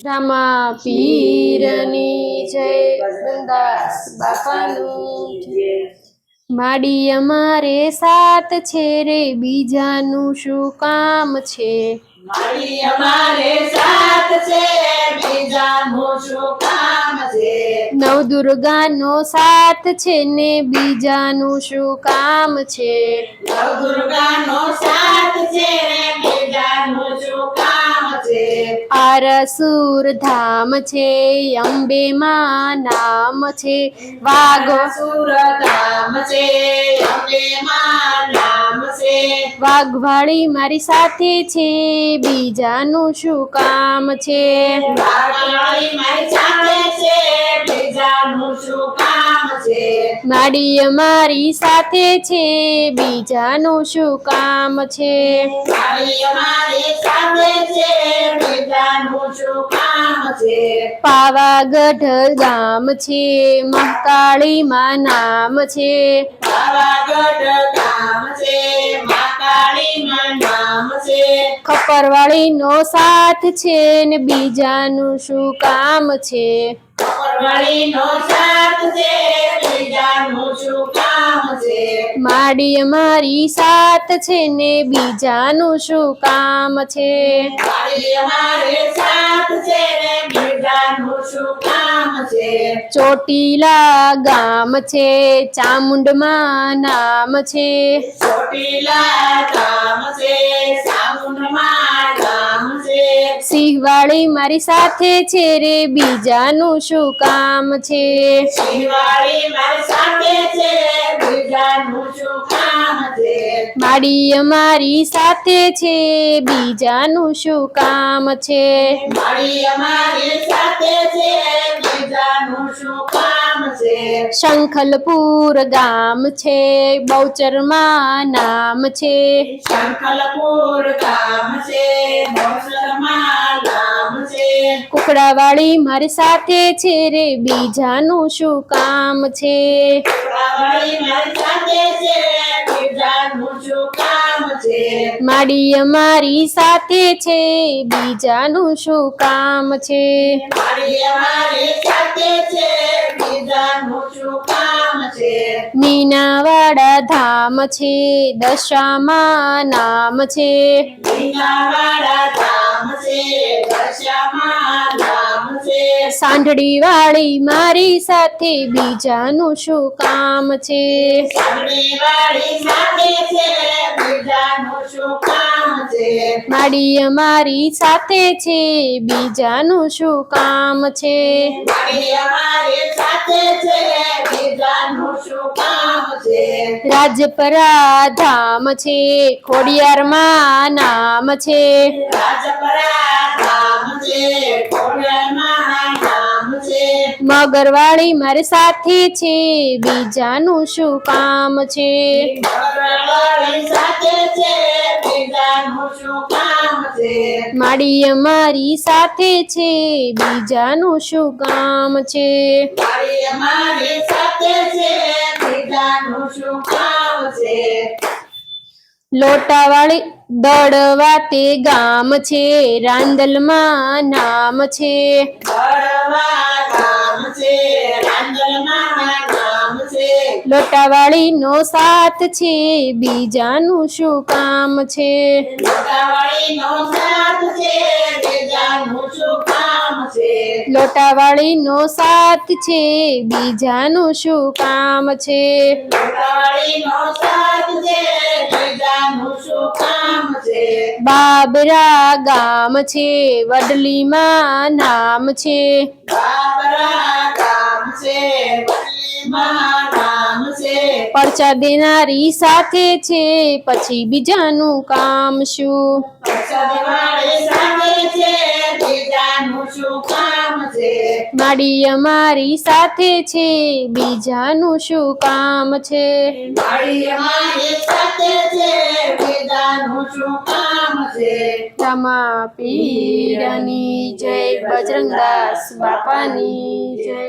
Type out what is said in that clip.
રામા પીરની જય, વૃંદાસ બાપાનું જય। માડી અમારે સાત છે રે, બીજાનું શું કામ છે? માડી અમારે સાત છે, બીજાનું શું કામ છે? નવદુર્ગાનો સાથ છે ને, બીજાનું શું કામ છે? નવદુર્ગાનો સાથ છે, બીજાનું શું કામ છે? આરસુર ધામ છે, અંબે માં નામ છે, વાઘો સુરધામ છે, અંબે માં નામ છે। વાઘવાળી મારી સાથે છે, બીજાનું શું કામ છે? વાઘવાળી મારી સાથે છે, બીજાનું શું કામ છે? માડી અમારી સાથે છે, બીજાનું શું કામ છે? માડી અમારી સાથે છે, બીજાનું શું કામ છે? પાવાગઢ ગામ છે, મહાકાળી માં નામ છે, પાવાગઢ ગામ છે, મહાકાળી માં નામ છે। ખપરવાળી નો સાથ છે ને, બીજાનું શું કામ છે? ખપરવાળીનો સાથ છે, બીજાનું શું કામ છે? માડી અમારી સાથ છે ને, બીજાનું શું કામ છે? માડી અમારે સાથ છે, બીજાનું શું કામ છે? ચોટીલા ગામ છે, ચામુંડમાં નામ છે, ચોટીલા ગામ છે, ચામુંડમાં ગામ છે। સિંહવાળી મારી સાથે છે રે, બીજાનું શું કામ છે? શિવાળી મારી સાથે છે, બીજાનું શું કામ છે? માડી અમારી સાથે છે, બીજાનું શું કામ છે? માડી અમારી સાથે છે, બીજાનું શું કામ છે? શંખલપુર ગામ છે, બહુચરમાં નામ છે, શંખલપુર ગામ છે, બહુચરમાં નામ છે। કુકડાવાળી મારી સાથે છે રે, બીજાનું શું કામ છે? કુકડાવાળી મારી સાથે છે, બીજાનું શું કામ છે? માડી અમારી સાથે છે, બીજાનું શું કામ છે? માડી અમારી સાથે છે, બીજાનું શું કામ છે? મીનાવાડા ધામ છે, દશામાં નામ છે, મીનાવાડા ધામ છે, દશામાં નામ છે। સાંઢળીવાળી મારી સાથે, બીજાનું શું કામ છે? સાંભળીવાળી સાથે છે, બીજાનું શું કામ છે? માડી અમારી સાથે છે, બીજાનું શું કામ છે? માડી અમારી સાથે છે, બીજાનું શું કામ છે? રાજપરા ધામ છે, ખોડિયારમાં નામ છે, રાજપરા ધામ છે, ખોડિયારમાં નામ છે। મગરવાળી મારી સાથે છે, બીજાનું શું કામ છે? મગરવાળી સાથે છે, બીજાનું શું કામ છે? માડી અમારી સાથે છે, બીજાનું શું કામ છે? માડી અમારી સાથે છે, બીજાનું શું કામ છે? લોટાવાળી દળવા તે ગામ છે, રાંદલમાં નામ છે, બળવા ગામ છે, રાંદલમાં ગામ છે। લોટાવાળી નો સાથ છે, બીજાનું શું કામ છે? લોટાવાળીનો સાથ છે, બીજાનું શું કામ છે? લોટાવાળી નો સાથ છે, બીજાનું શું કામ છે? લોટાવાળીનો સાથ છે, બીજાનું શું કામ છે? બાબરા ગામ છે, વડલીમાં નામ છે, બાબરા ગામ છે, વડલીમાં નામ છે। પરચા દેનારી સાથે છે, પછી બીજાનું કામ શું? પછાડીવાળી સાથે છે, બીજાનું શું કામ છે? માડી અમારી સાથે છે, બીજાનું શું કામ છે? માડી અમારી સાથે છે, બીજાનું શું કામ છે? રામા પીરની જય, બજરંગદાસ બાપાની જય।